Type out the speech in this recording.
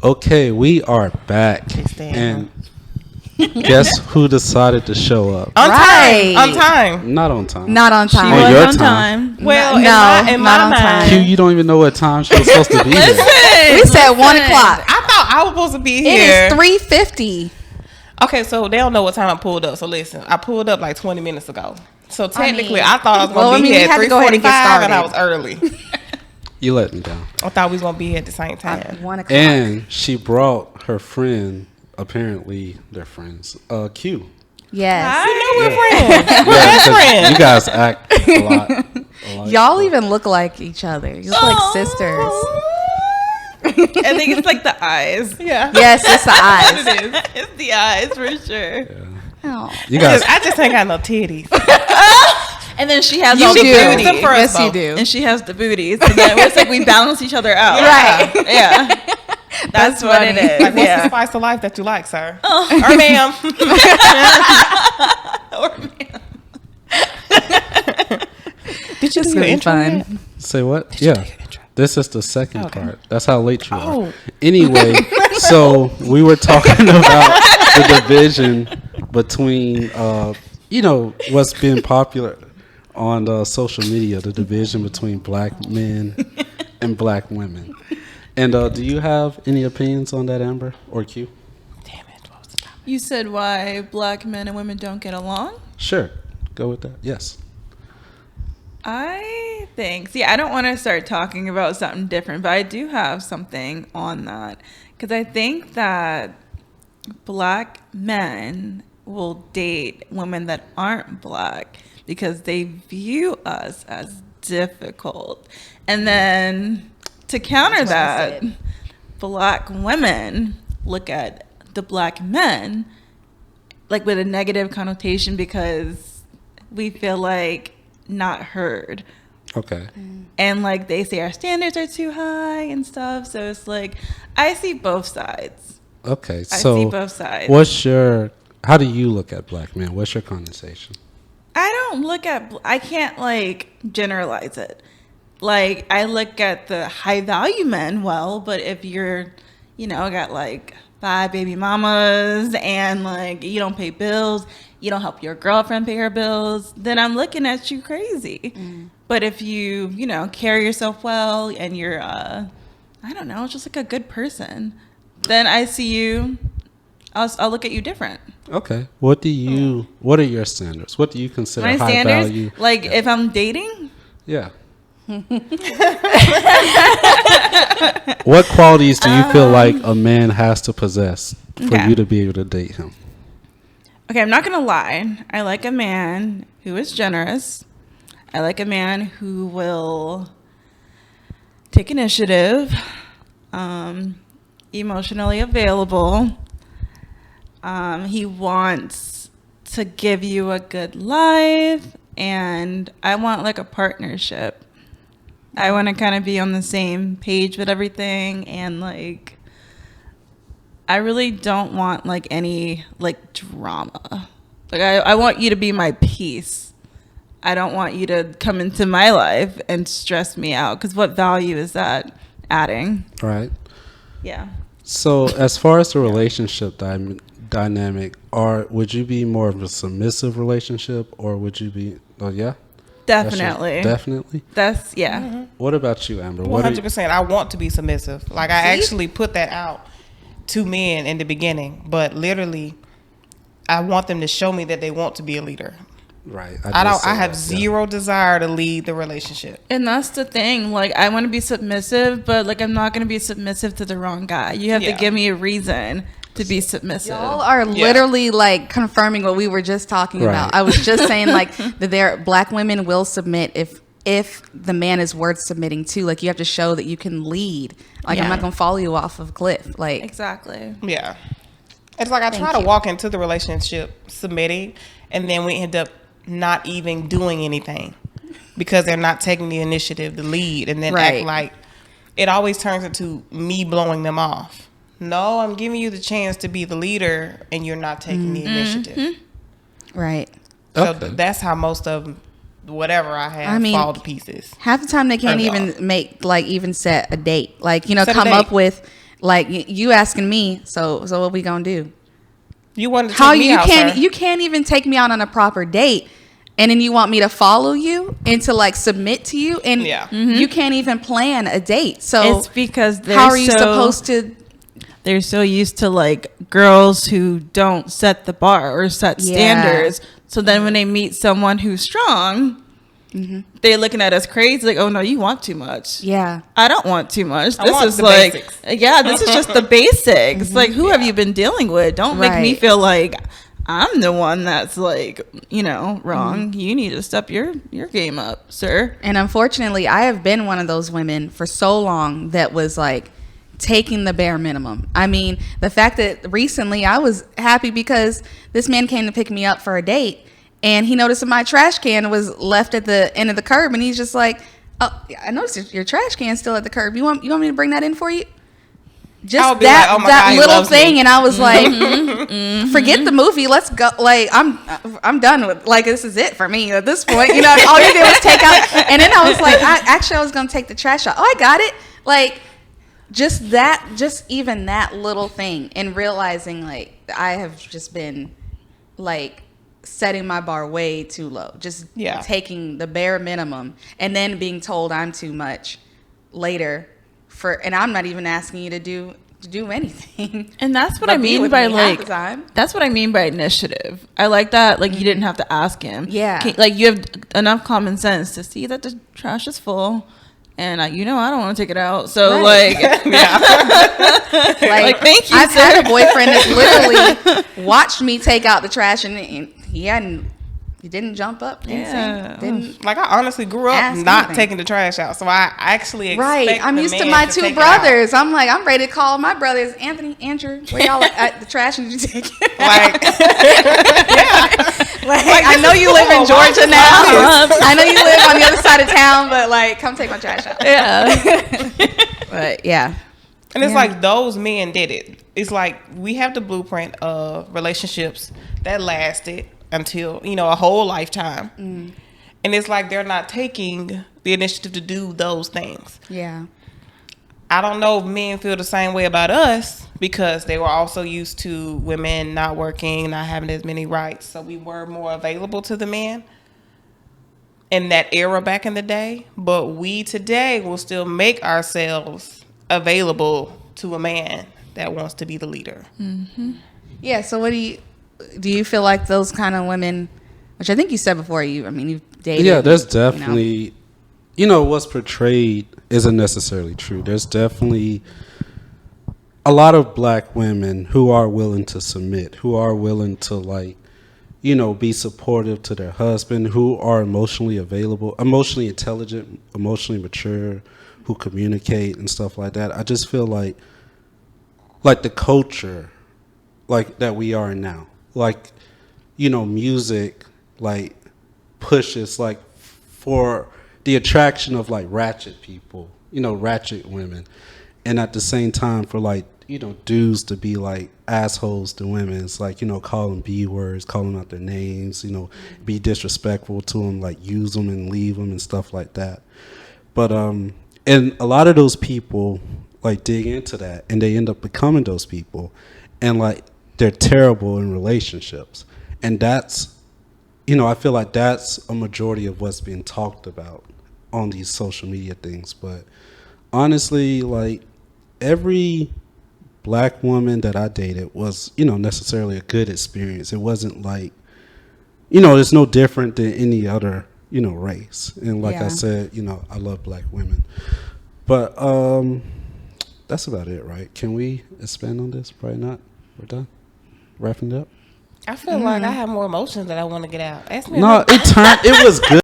Okay, we are back. And guess who decided to show up? On Right. time. On time. Not on time. Not on time. On your on time. Well, No, in not my on mind. time. Q, you don't even know what time she was supposed to be here. We said 1 o'clock. I thought I was supposed to be It here. is 3:50. Okay, so they don't know what time I pulled up. So listen, I pulled up like 20 minutes ago. So technically, I thought I was going to be here at 3:45 and I was early. You let me down. I thought we was going to be here at the same time. 1 o'clock. And she brought her friend, apparently they're friends, Q. Yes. You know we're friends. Yeah, We're best because friends. you guys act a lot alike. Y'all even look like each other. You look like sisters. I think it's like the eyes. Yeah. Yes, it's the eyes. It is. It's the eyes for sure. Yeah. Oh. You guys, I just ain't got no titties. And then she has You all the do. booty. Yes, you do. And she has the booties. And then it's like we balance each other out. Right. Yeah. That's what it is. Like, what's the Yeah. spice of life that you like, sir? Or ma'am. Did you It's do your gonna be intro fun. yet? say what? you Yeah. do your intro? This is the second part. That's how late you are. Oh. Anyway, so we were talking about the division between, what's been popular on social media, the division between black men and black women. And do you have any opinions on that, Amber or Q? Damn it. What was the topic? You said why black men and women don't get along? Sure. Go with that. Yes. I think, I don't want to start talking about something different, but I do have something on that. Because I think that black men will date women that aren't black because they view us as difficult. And then to counter that, black women look at the black men like with a negative connotation because we feel like not heard. Okay. And like they say our standards are too high and stuff. So it's like I see both sides. Okay. I So see both sides. how do you look at black men? What's your connotation? I can't like generalize it. Like I look at the high value men but if you're, got like 5 baby mamas and like you don't pay bills, you don't help your girlfriend pay her bills, then I'm looking at you crazy. But if you, carry yourself well and you're, just like a good person, then I see you, I'll look at you different. Okay. What are your standards? What do you consider My high standards, value? like if I'm dating, Yeah. What qualities do you feel like a man has to possess for Okay. you to be able to date him? okay, I'm not going to lie. I like a man who is generous. I like a man who will take initiative, emotionally available. He wants to give you a good life, and I want like a partnership. I want to kind of be on the same page with everything, and like I really don't want like any like drama. Like I want you to be my peace. I don't want you to come into my life and stress me out, because what value is that adding? Right. Yeah. So as far as the relationship dynamic, would you be more of a submissive relationship, or would you be? Oh yeah. Definitely. Definitely. That's yeah. What about you, Amber? 100%. I want to be submissive. Like, I actually put that out to men in the beginning. But literally, I want them to show me that they want to be a leader. Right. I have zero desire to lead the relationship. And that's the thing. Like, I want to be submissive, but like I'm not going to be submissive to the wrong guy. You have to give me a reason to be submissive. Y'all are literally like confirming what we were just talking about. I was just saying like that black women will submit if the man is worth submitting to. Like you have to show that you can lead. Like I'm not gonna follow you off of a cliff. Like Exactly. Yeah. It's like I try to walk into the relationship submitting, and then we end up not even doing anything because they're not taking the initiative to lead, and then act like it always turns into me blowing them off. No, I'm giving you the chance to be the leader, and you're not taking the initiative. right. So that's how most of whatever I have fall to pieces. Half the time they can't even make like even set a date. Like, Set a come date. up with Like you asking me, so what we gonna do? You wanted to take me out, sir. You can't even take me out on a proper date, and then you want me to follow you and to like submit to you, and you can't even plan a date. So it's because how are you supposed to? They're so used to like girls who don't set the bar or set standards. So then when they meet someone who's strong, they're looking at us crazy, like, oh no, you want too much. Yeah, I don't want too much. This is like basics. This is just the basics. Like, who have you been dealing with? Don't make me feel like I'm the one that's like, wrong. You need to step your game up, sir. And unfortunately, I have been one of those women for so long that was like taking the bare minimum. I mean, the fact that recently I was happy because this man came to pick me up for a date, and he noticed that my trash can was left at the end of the curb, and he's just like, "Oh, I noticed your trash can's still at the curb. You want me to bring that in for you?" Just that little thing, and I was like, "Forget the movie. Let's go." Like I'm done with, like, this is it for me at this point. All you did was take out, and then I was like, I was gonna take the trash out. Oh, I got it. Like just even that little thing, and realizing like I have just been like setting my bar way too low, just taking the bare minimum, and then being told I'm too much later and I'm not even asking you to do anything. And that's what I mean by like that's what I mean by initiative. I like that, like, you didn't have to ask him. Like, you have enough common sense to see that the trash is full, and I don't want to take it out. So like, like, thank you. I've had a boyfriend that literally watched me take out the trash, and he didn't jump up. Didn't like, I honestly grew up not taking the trash out, so I actually expect I'm used to my two brothers. I'm like, I'm ready to call my brothers. Anthony, Andrew, where y'all at the trash, and did you take it? Like, I know you live in Georgia now. I know you live on the other side of town, but like, come take my trash out. But and it's like those men did it. It's like we have the blueprint of relationships that lasted until a whole lifetime, and it's like they're not taking the initiative to do those things. I don't know if men feel the same way about us, because they were also used to women not working, not having as many rights, so we were more available to the men in that era back in the day. But we today will still make ourselves available to a man that wants to be the leader. So what do you feel like those kind of women, which I think you said before, you've dated? Yeah, there's definitely, what's portrayed isn't necessarily true. There's definitely a lot of black women who are willing to submit, who are willing to, like, be supportive to their husband, who are emotionally available, emotionally intelligent, emotionally mature, who communicate and stuff like that. I just feel like the culture, like, that we are in now, like, music, like, pushes, like, for the attraction of, like, ratchet people, ratchet women, and at the same time for, like, dudes to be like assholes to women. It's like, call them B words, call them out their names, be disrespectful to them, like, use them and leave them and stuff like that. But and a lot of those people, like, dig into that, and they end up becoming those people, and, like, they're terrible in relationships. And that's, I feel like that's a majority of what's being talked about on these social media things. But honestly, like, every black woman that I dated was, necessarily a good experience. It wasn't like, it's no different than any other, race. And like I said, I love black women. But that's about it, right? Can we expand on this? Probably not. We're done. Wrapping it up. I feel like I have more emotions that I want to get out. Ask me. No, it was good.